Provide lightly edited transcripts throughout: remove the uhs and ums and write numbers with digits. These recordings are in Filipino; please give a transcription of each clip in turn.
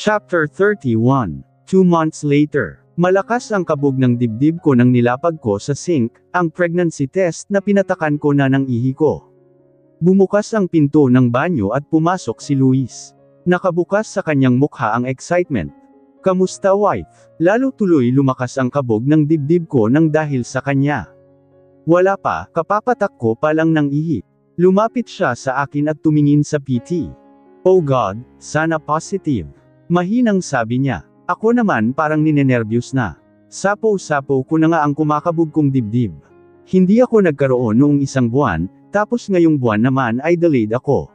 Chapter 31. 2 months later. Malakas ang kabog ng dibdib ko nang nilapag ko sa sink, ang pregnancy test na pinatakan ko na ng ihi ko. Bumukas ang pinto ng banyo at pumasok si Luis. Nakabukas sa kanyang mukha ang excitement. "Kamusta, wife?" Lalo tuloy lumakas ang kabog ng dibdib ko nang dahil sa kanya. Wala pa, kapapatak ko pa lang ng ihi. Lumapit siya sa akin at tumingin sa PT. "Oh God, sana positive." Mahinang sabi niya. Ako naman parang ninenervyos na. Sapo-sapo ko na nga ang kumakabog kong dibdib. Hindi ako nagkaroon noong 1 buwan, tapos ngayong buwan naman ay delayed ako.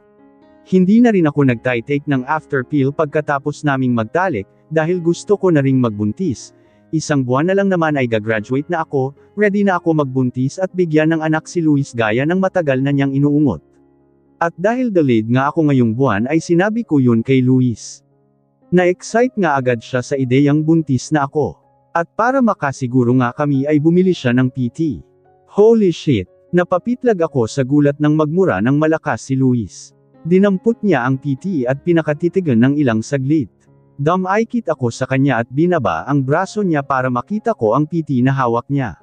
Hindi na rin ako nagtitake ng after pill pagkatapos naming magtalik, dahil gusto ko na ring magbuntis. 1 buwan na lang naman ay gagraduate na ako, ready na ako magbuntis at bigyan ng anak si Luis gaya ng matagal na niyang inuungot. At dahil delayed nga ako ngayong buwan ay sinabi ko yun kay Luis. Na-excite nga agad siya sa ideyang buntis na ako. At para makasiguro nga kami ay bumili siya ng PT. Holy shit! Napapitlag ako sa gulat ng magmura ng malakas si Luis. Dinampot niya ang PT at pinakatitigan ng ilang saglit. Dumay-kit ako sa kanya at binaba ang braso niya para makita ko ang PT na hawak niya.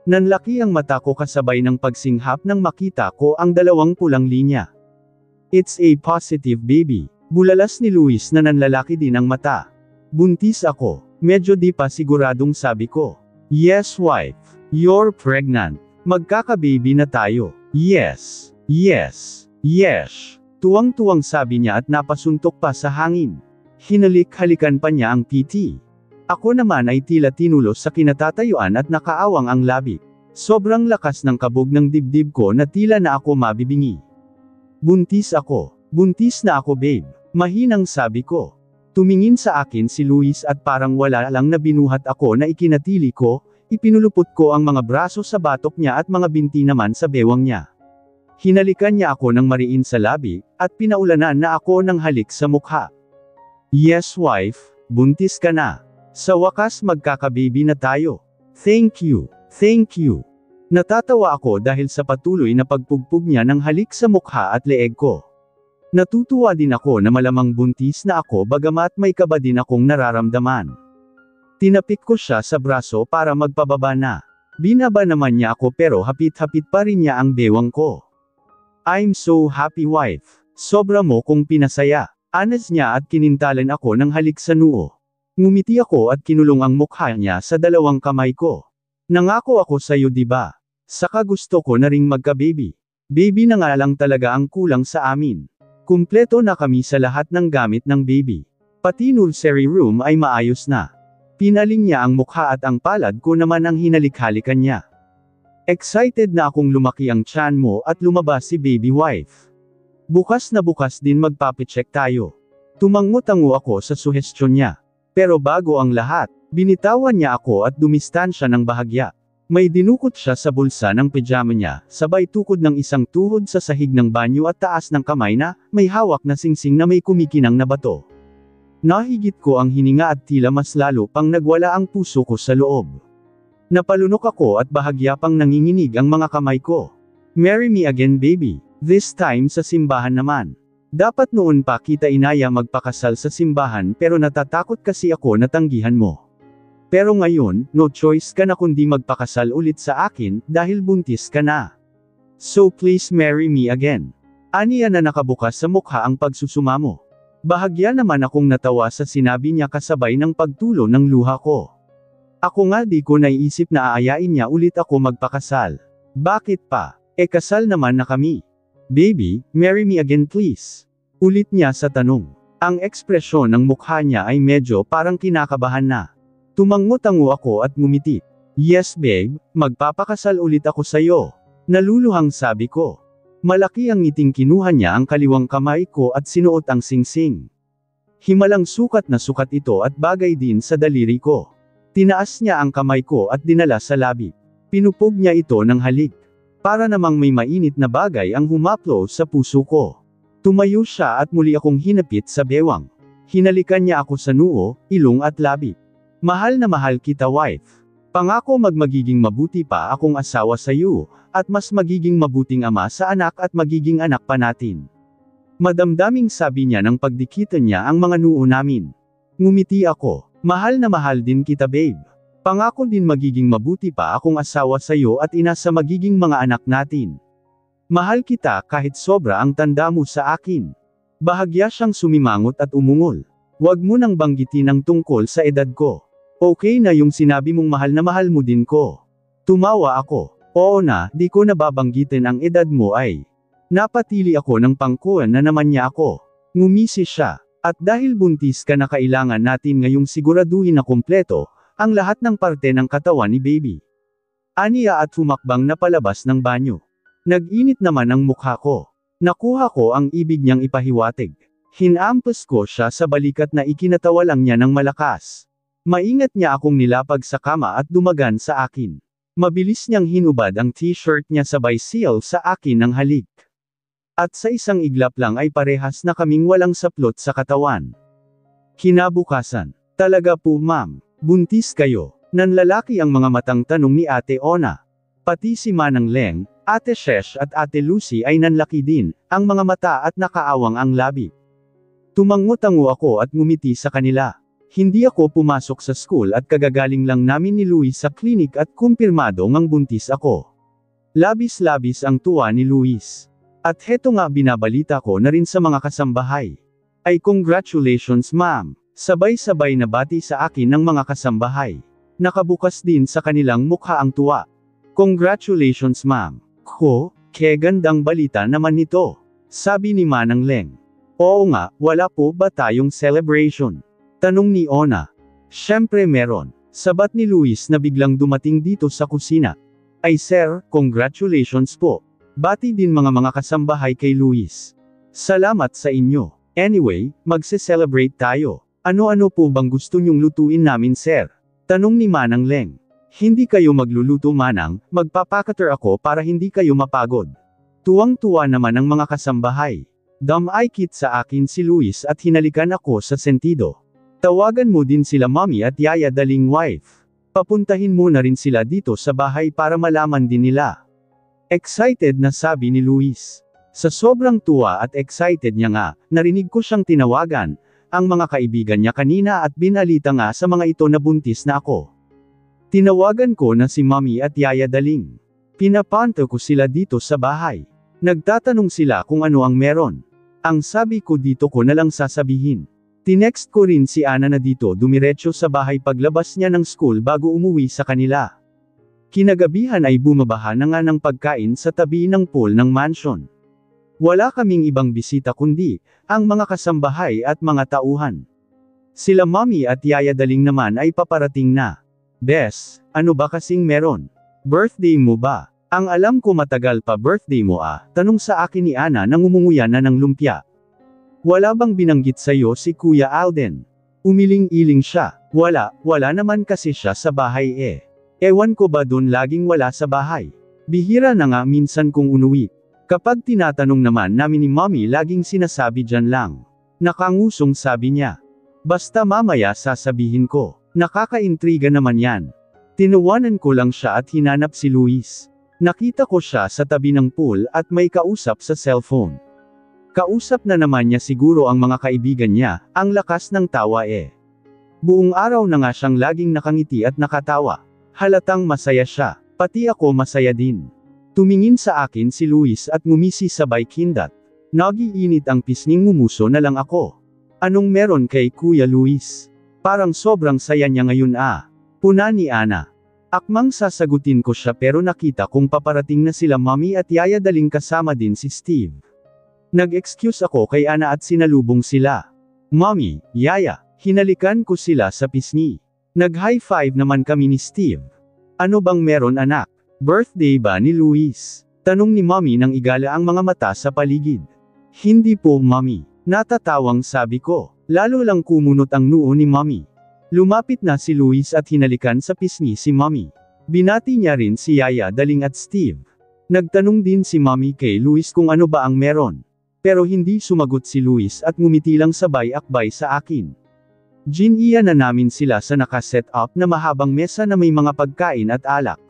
Nanlaki ang mata ko kasabay ng pagsinghap nang makita ko ang 2 pulang linya. "It's a positive baby." Bulalas ni Luis na nanlalaki din ang mata. "Buntis ako." Medyo di pa siguradong sabi ko. "Yes, wife. You're pregnant. Magkaka-baby na tayo." "Yes. Yes. Yes." Tuwang-tuwang sabi niya at napasuntok pa sa hangin. Hinalik-halikan pa niya ang PT. Ako naman ay tila tinulos sa kinatatayuan at nakaawang ang labi. Sobrang lakas ng kabog ng dibdib ko na tila na ako mabibingi. "Buntis ako. Buntis na ako, babe." Mahinang sabi ko. Tumingin sa akin si Luis at parang wala lang na binuhat ako na ikinatili ko, ipinulupot ko ang mga braso sa batok niya at mga binti naman sa bewang niya. Hinalikan niya ako ng mariin sa labi, at pinaulanan na ako ng halik sa mukha. "Yes, wife, buntis ka na. Sa wakas magkakababy na tayo. Thank you. Thank you." Natatawa ako dahil sa patuloy na pagpugpug niya ng halik sa mukha at leeg ko. Natutuwa din ako na malamang buntis na ako bagamat may kaba din akong nararamdaman. Tinapik ko siya sa braso para magpababa na. Binaba naman niya ako pero hapit-hapit pa rin niya ang bewang ko. "I'm so happy, wife. Sobra mo kong pinasaya." Anas niya at kinintalan ako ng halik sa noo. Ngumiti ako at kinulong ang mukha niya sa 2 kamay ko. "Nangako ako sa'yo, diba? Saka gusto ko na ring magka-baby. Baby na nga lang talaga ang kulang sa amin. Kumpleto na kami sa lahat ng gamit ng baby. Pati nursery room ay maayos na." Pinaling niya ang mukha at ang palad ko naman ang hinalik-halikan niya. "Excited na akong lumaki ang tiyan mo at lumabas si baby, wife. Bukas na bukas din magpapicheck tayo." Tumango-tango ako sa suhestyon niya. Pero bago ang lahat, binitawan niya ako at dumistansya ng bahagya. May dinukot siya sa bulsa ng pijama niya, sabay tukod ng isang tuhod sa sahig ng banyo at taas ng kamay na, may hawak na singsing na may kumikinang na bato. Nahigit ko ang hininga at tila mas lalo pang nagwala ang puso ko sa loob. Napalunok ako at bahagya pang nanginginig ang mga kamay ko. "Marry me again, baby." This time sa simbahan naman. Dapat noon pa kita inaya magpakasal sa simbahan pero natatakot kasi ako na tanggihan mo. Pero ngayon, no choice ka na kundi magpakasal ulit sa akin, dahil buntis ka na. "So please marry me again." Aniya na nakabukas sa mukha ang pagsusumamo. Bahagya naman akong natawa sa sinabi niya kasabay ng pagtulo ng luha ko. Ako nga di ko naiisip na aayain niya ulit ako magpakasal. Bakit pa? Kasal naman na kami. "Baby, marry me again please." Ulit niya sa tanong. Ang ekspresyon ng mukha niya ay medyo parang kinakabahan na. Tumango-tango ako at ngumiti. "Yes babe, magpapakasal ulit ako sa'yo." Naluluhang sabi ko. Malaki ang ngiting kinuha niya ang kaliwang kamay ko at sinuot ang singsing. Himalang sukat na sukat ito at bagay din sa daliri ko. Tinaas niya ang kamay ko at dinala sa labi. Pinupog niya ito ng halik. Para namang may mainit na bagay ang humaplo sa puso ko. Tumayo siya at muli akong hinapit sa bewang. Hinalikan niya ako sa noo, ilong at labi. "Mahal na mahal kita, wife. Pangako magiging mabuti pa akong asawa sa iyo, at mas magiging mabuting ama sa anak at magiging anak pa natin." Madamdaming sabi niya nang pagdikitan niya ang mga noo namin. Ngumiti ako. Mahal na mahal din kita babe. Pangako din magiging mabuti pa akong asawa sa'yo at ina sa magiging mga anak natin. Mahal kita kahit sobra ang tanda mo sa akin. Bahagya siyang sumimangot at umungol. Huwag mo nang banggitin ang tungkol sa edad ko. Okay na yung sinabi mong mahal mo din ko. Tumawa ako. Oo na, di ko nababanggitin ang edad mo ay. Napatili ako ng pangkuan na naman niya ako. Ngumisi siya. At dahil buntis ka na kailangan natin ngayong siguraduhin na kumpleto, ang lahat ng parte ng katawan ni baby. Aniya at humakbang na palabas ng banyo. Nag-init naman ang mukha ko. Nakuha ko ang ibig niyang ipahiwatig. Hinampas ko siya sa balikat na ikinatawa lang niya ng malakas. Maingat niya akong nilapag sa kama at dumagan sa akin. Mabilis niyang hinubad ang t-shirt niya sabay seal sa akin ng halik. At sa isang iglap lang ay parehas na kaming walang saplot sa katawan. Kinabukasan. Talaga po ma'am, buntis kayo. Nanlalaki ang mga matang tanong ni Ate Ona. Pati si Manang Leng, Ate Shesh at Ate Lucy ay nanlaki din, ang mga mata at nakaawang ang labi. Tumango-tango ako at ngumiti sa kanila. Hindi ako pumasok sa school at kagagaling lang namin ni Luis sa klinik at kumpirmado ngang buntis ako. Labis-labis ang tuwa ni Luis. At heto nga binabalita ko na rin sa mga kasambahay. Ay congratulations ma'am, sabay-sabay na bati sa akin ng mga kasambahay. Nakabukas din sa kanilang mukha ang tuwa. Congratulations ma'am. Ko, gandang balita naman nito. Sabi ni Manang Leng. Oo nga, wala po ba tayong celebration? Tanong ni Ona. Syempre meron. Sabat ni Luis na biglang dumating dito sa kusina. Ay sir, congratulations po. Bati din mga kasambahay kay Luis. Salamat sa inyo. Anyway, magse-celebrate tayo. Ano-ano po bang gusto nyong lutuin namin sir? Tanong ni Manang Leng. Hindi kayo magluluto Manang, magpapakater ako para hindi kayo mapagod. Tuwang-tuwa naman ang mga kasambahay. Dam-ay-kit sa akin si Luis at hinalikan ako sa sentido. Tawagan mo din sila mommy at yaya daling wife. Papuntahin mo na rin sila dito sa bahay para malaman din nila. Excited na sabi ni Luis. Sa sobrang tuwa at excited niya nga, narinig ko siyang tinawagan, ang mga kaibigan niya kanina at binalita nga sa mga ito na buntis na ako. Tinawagan ko na si Mommy at Yaya Daling. Pinapanto ko sila dito sa bahay. Nagtatanong sila kung ano ang meron. Ang sabi ko dito ko na lang sasabihin. Tinext ko rin si Ana na dito dumiretso sa bahay paglabas niya ng school bago umuwi sa kanila. Kinagabihan ay bumabaha na nga ng pagkain sa tabi ng pool ng mansion. Wala kaming ibang bisita kundi, ang mga kasambahay at mga tauhan. Sila Mommy at Yaya Daling naman ay paparating na. Bes, ano ba kasing meron? Birthday mo ba? Ang alam ko matagal pa birthday mo tanong sa akin ni Ana nang umunguya na ng lumpia. Wala bang binanggit sa'yo si Kuya Alden? Umiling-iling siya. Wala naman kasi siya sa bahay Ewan ko ba dun laging wala sa bahay. Bihira na nga minsan kung unuwi. Kapag tinatanong naman namin ni Mommy laging sinasabi dyan lang. Nakangusong sabi niya. Basta mamaya sasabihin ko. Nakakaintriga naman yan. Tinuwanan ko lang siya at hinanap si Luis. Nakita ko siya sa tabi ng pool at may kausap sa cellphone. Kausap na naman niya siguro ang mga kaibigan niya, ang lakas ng tawa Buong araw na nga siyang laging nakangiti at nakatawa. Halatang masaya siya, pati ako masaya din. Tumingin sa akin si Luis at ngumisi sabay kindat. Nagiinit ang pisnging ngumuso na lang ako. Anong meron kay Kuya Luis? Parang sobrang saya niya ngayon Puna ni Ana. Akmang sasagutin ko siya pero nakita kong paparating na sila Mommy at Yaya Daling kasama din si Steve. Nag-excuse ako kay Ana at sinalubong sila. Mommy, Yaya, hinalikan ko sila sa pisngi. Nag-high five naman kami ni Steve. Ano bang meron anak? Birthday ba ni Luis? Tanong ni Mommy nang igala ang mga mata sa paligid. Hindi po Mommy. Natatawang sabi ko. Lalo lang kumunot ang noo ni Mommy. Lumapit na si Luis at hinalikan sa pisngi si Mommy. Binati niya rin si Yaya Daling at Steve. Nagtanong din si Mommy kay Luis kung ano ba ang meron. Pero hindi sumagot si Luis at ngumiti lang sabay-akbay sa akin. Giniya na namin sila sa nakaset up na mahabang mesa na may mga pagkain at alak.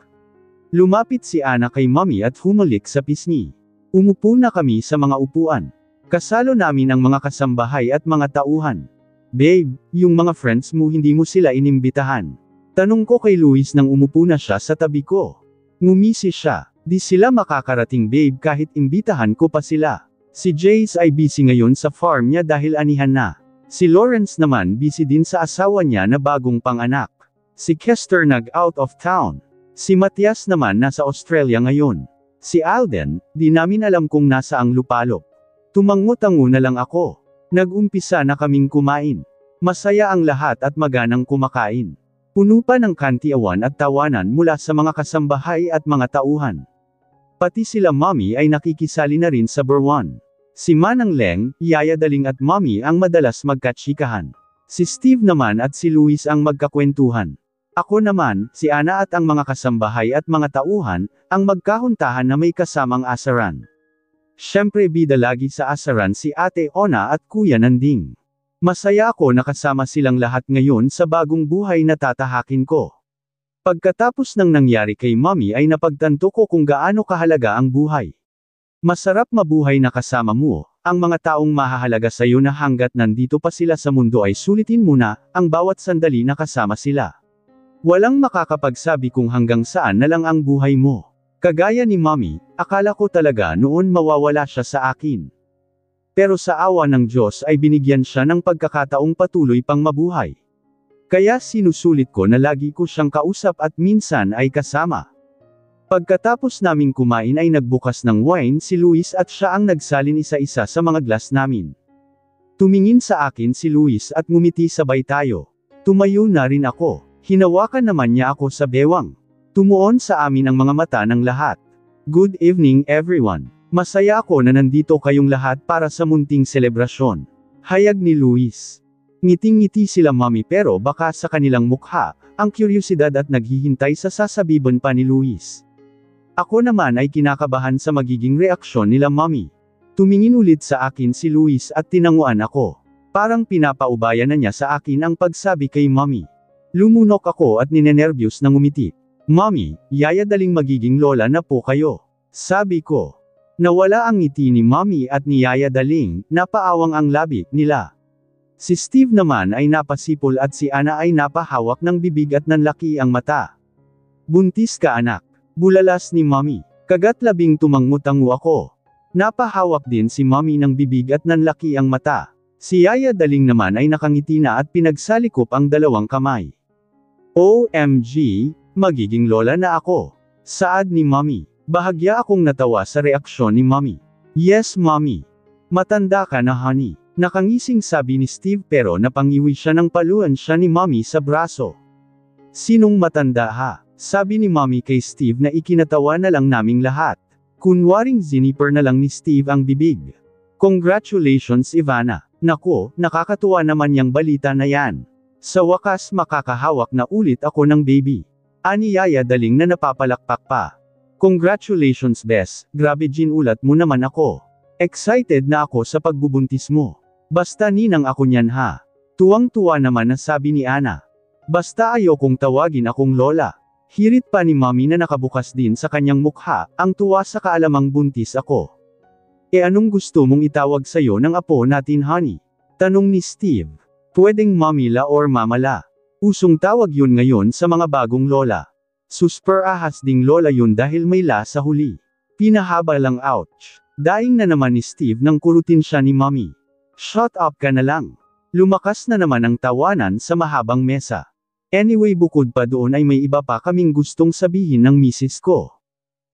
Lumapit si Ana kay Mommy at humalik sa pisngi. Umupo na kami sa mga upuan. Kasalo namin ang mga kasambahay at mga tauhan. Babe, yung mga friends mo hindi mo sila inimbitahan. Tanong ko kay Luis nang umupo na siya sa tabi ko. Ngumisi siya. Di sila makakarating babe kahit imbitahan ko pa sila. Si Jace ay busy ngayon sa farm niya dahil anihan na. Si Lawrence naman busy din sa asawa niya na bagong panganak. Si Kester nag-out of town. Si Matias naman nasa Australia ngayon. Si Alden, di namin alam kung nasa ang lupalop. Tumango-tango na lang ako. Nag-umpisa na kaming kumain. Masaya ang lahat at maganang kumakain. Puno pa ng kantiawan at tawanan mula sa mga kasambahay at mga tauhan. Pati sila mommy ay nakikisali na rin sa Berwan. Si Manang Leng, Yaya Daling at mommy ang madalas magkatsikahan. Si Steve naman at si Luis ang magkakwentuhan. Ako naman, si Ana at ang mga kasambahay at mga tauhan, ang magkahuntahan na may kasamang asaran. Siyempre bida lagi sa asaran si Ate Ona at Kuya Nanding. Masaya ako na kasama silang lahat ngayon sa bagong buhay na tatahakin ko. Pagkatapos ng nangyari kay mommy ay napagtanto ko kung gaano kahalaga ang buhay. Masarap mabuhay na kasama mo, ang mga taong mahahalaga sa iyo na hanggat nandito pa sila sa mundo ay sulitin mo na, ang bawat sandali na kasama sila. Walang makakapagsabi kung hanggang saan na lang ang buhay mo. Kagaya ni mommy, akala ko talaga noon mawawala siya sa akin. Pero sa awa ng Diyos ay binigyan siya ng pagkakataong patuloy pang mabuhay. Kaya sinusulit ko na lagi ko siyang kausap at minsan ay kasama. Pagkatapos naming kumain ay nagbukas ng wine si Luis at siya ang nagsalin isa-isa sa mga glass namin. Tumingin sa akin si Luis at ngumiti sabay tayo. Tumayo na rin ako. Hinawakan naman niya ako sa bewang. Tumuon sa amin ang mga mata ng lahat. Good evening everyone. Masaya ako na nandito kayong lahat para sa munting selebrasyon. Hayag ni Luis. Ngiting-ngiti sila mommy pero baka sa kanilang mukha, ang kuryosidad at naghihintay sa sasabiban pa ni Luis. Ako naman ay kinakabahan sa magiging reaksyon nila mommy. Tumingin ulit sa akin si Luis at tinanguan ako. Parang pinapaubaya na niya sa akin ang pagsabi kay mommy. Lumunok ako at ninenervyos na ngumiti. Mommy, Yaya Daling magiging lola na po kayo. Sabi ko. Nawala ang ngiti ni mommy at ni Yaya Daling, napaawang ang labi nila. Si Steve naman ay napasipol at si Ana ay napahawak ng bibig at nanlaki ang mata. Buntis ka anak. Bulalas ni mommy. Kagat labing tumango-tango ako. Napahawak din si mommy ng bibig at nanlaki ang mata. Si Yaya Daling naman ay nakangiti na at pinagsalikop ang dalawang kamay. OMG, magiging lola na ako. Saad ni mommy. Bahagya akong natawa sa reaksyon ni mommy. Yes mommy. Matanda ka na honey. Nakangising sabi ni Steve pero napangiwi siya ng paluan siya ni mommy sa braso. Sinong matanda ha? Sabi ni mommy kay Steve na ikinatawa na lang naming lahat. Kunwaring ziniper na lang ni Steve ang bibig. Congratulations Ivana. Nako, nakakatuwa naman yang balita na yan. Sa wakas makakahawak na ulit ako ng baby. Ani Yaya Daling na napapalakpak pa. Congratulations Bes, grabe ginulat mo naman ako. Excited na ako sa pagbubuntis mo. Basta ninang ako niyan ha. Tuwang-tuwa naman na sabi ni Ana. Basta ayokong tawagin akong lola. Hirit pa ni mommy na nakabukas din sa kanyang mukha, ang tuwa sa kaalamang buntis ako. E anong gusto mong itawag sa'yo ng apo natin honey? Tanong ni Steve. Pwedeng mamila or mamala. Usong tawag yun ngayon sa mga bagong lola. Super ahas ding lola yun dahil may la sa huli. Pinahaba lang ouch. Daing na naman ni Steve nang kurutin siya ni mommy. Shut up ka na lang. Lumakas na naman ang tawanan sa mahabang mesa. Anyway bukod pa doon ay may iba pa kaming gustong sabihin ng misis ko.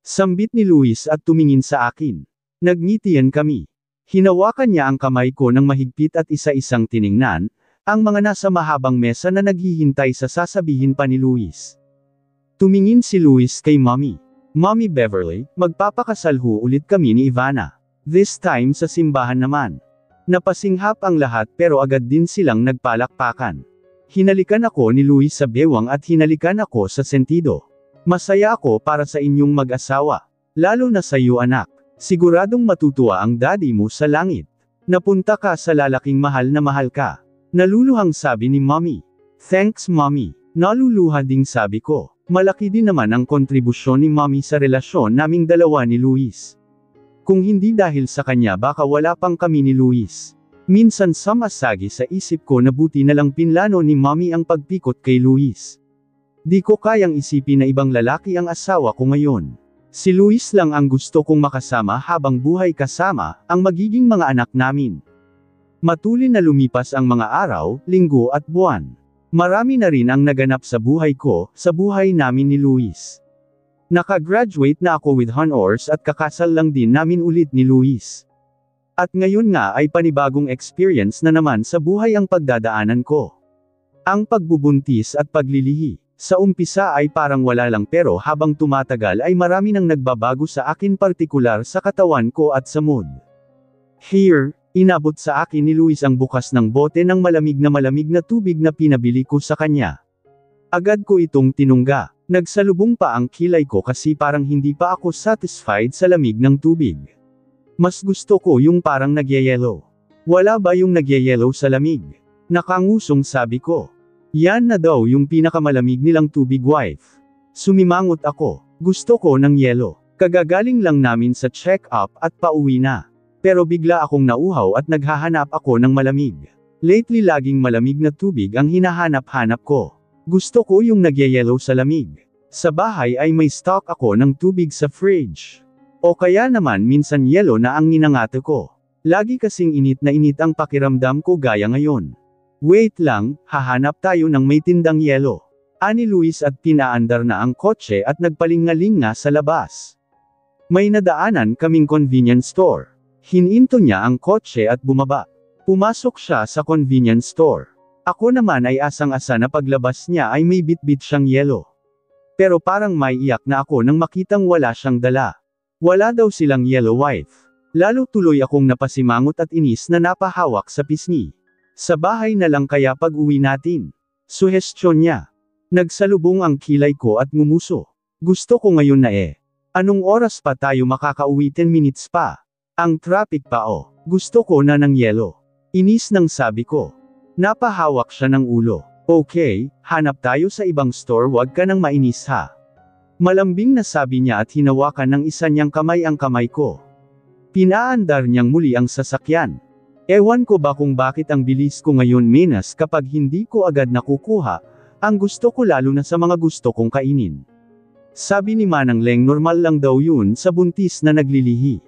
Sambit ni Luis at tumingin sa akin. Nagngitian kami. Hinawakan niya ang kamay ko ng mahigpit at isa-isang tiningnan, ang mga nasa mahabang mesa na naghihintay sa sasabihin pa ni Luis. Tumingin si Luis kay mommy. Mommy Beverly, magpapakasal ho ulit kami ni Ivana. This time sa simbahan naman. Napasinghap ang lahat pero agad din silang nagpalakpakan. Hinalikan ako ni Luis sa bewang at hinalikan ako sa sentido. Masaya ako para sa inyong mag-asawa. Lalo na sa iyo anak. Siguradong matutuwa ang daddy mo sa langit. Napunta ka sa lalaking mahal na mahal ka. Naluluhang sabi ni mommy. Thanks mommy. Naluluha ding sabi ko. Malaki din naman ang kontribusyon ni mommy sa relasyon naming dalawa ni Luis. Kung hindi dahil sa kanya baka wala pang kami ni Luis. Minsan sumasagi sa isip ko na buti na lang pinlano ni Mommy ang pagpikot kay Luis. Di ko kayang isipin na ibang lalaki ang asawa ko ngayon. Si Luis lang ang gusto kong makasama habang buhay kasama ang magiging mga anak namin. Matuloy na lumipas ang mga araw, linggo at buwan. Marami na rin ang naganap sa buhay ko, sa buhay namin ni Luis. Nakagraduate na ako with honors at kakasal lang din namin ulit ni Luis. At ngayon nga ay panibagong experience na naman sa buhay ang pagdadaanan ko. Ang pagbubuntis at paglilihi. Sa umpisa ay parang wala lang pero habang tumatagal ay marami nang nagbabago sa akin partikular sa katawan ko at sa mood. Here, inabot sa akin ni Luis ang bukas ng bote ng malamig na tubig na pinabili ko sa kanya. Agad ko itong tinungga. Nagsalubong pa ang kilay ko kasi parang hindi pa ako satisfied sa lamig ng tubig. Mas gusto ko yung parang nagyayelo. Wala ba yung nagyayelo sa lamig? Nakangusong sabi ko. Yan na daw yung pinakamalamig nilang tubig, wife. Sumimangot ako. Gusto ko ng yelo. Kagagaling lang namin sa check-up at pauwi na. Pero bigla akong nauhaw at naghahanap ako ng malamig. Lately laging malamig na tubig ang hinahanap-hanap ko. Gusto ko yung nagyayelo sa lamig. Sa bahay ay may stock ako ng tubig sa fridge. O kaya naman minsan yelo na ang ninangato ko. Lagi kasing init na init ang pakiramdam ko gaya ngayon. Wait lang, hahanap tayo ng may tindang yelo. Ani Luis at pinaandar na ang kotse at nagpalingalinga sa labas. May nadaanan kaming convenience store. Hininto niya ang kotse at bumaba. Pumasok siya sa convenience store. Ako naman ay asang-asa na paglabas niya ay may bitbit siyang yelo. Pero parang may iyak na ako nang makitang wala siyang dala. Wala daw silang yellow, wife. Lalo tuloy akong napasimangot at inis na napahawak sa pisngi. Sa bahay na lang kaya pag-uwi natin. Suhestyon niya. Nagsalubong ang kilay ko at ngumuso. Gusto ko ngayon na Anong oras pa tayo makakauwi? 10 minutes pa. Ang traffic pa Gusto ko na ng yelo. Inis nang sabi ko. Napahawak siya ng ulo. Okay, hanap tayo sa ibang store, wag ka nang mainis ha. Malambing na sabi niya at hinawakan ng isa niyang kamay ang kamay ko. Pinaandar niyang muli ang sasakyan. Ewan ko ba kung bakit ang bilis ko ngayon menas kapag hindi ko agad nakukuha, ang gusto ko lalo na sa mga gusto kong kainin. Sabi ni Manang Leng normal lang daw yun sa buntis na naglilihi.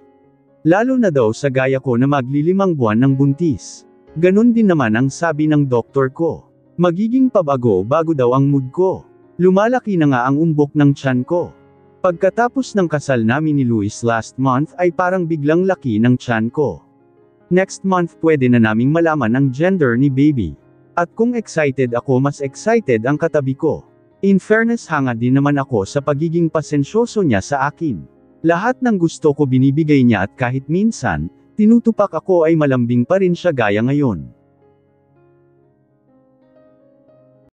Lalo na daw sa gaya ko na maglilimang buwan ng buntis. Ganon din naman ang sabi ng doktor ko. Magiging pabago-bago daw ang mood ko. Lumalaki na nga ang umbok ng tiyan ko. Pagkatapos ng kasal namin ni Luis last month ay parang biglang laki ng tiyan ko. Next month pwede na naming malaman ang gender ni baby. At kung excited ako, mas excited ang katabi ko. In fairness, hanga din naman ako sa pagiging pasensyoso niya sa akin. Lahat ng gusto ko binibigay niya at kahit minsan, tinutupak ako ay malambing pa rin siya gaya ngayon.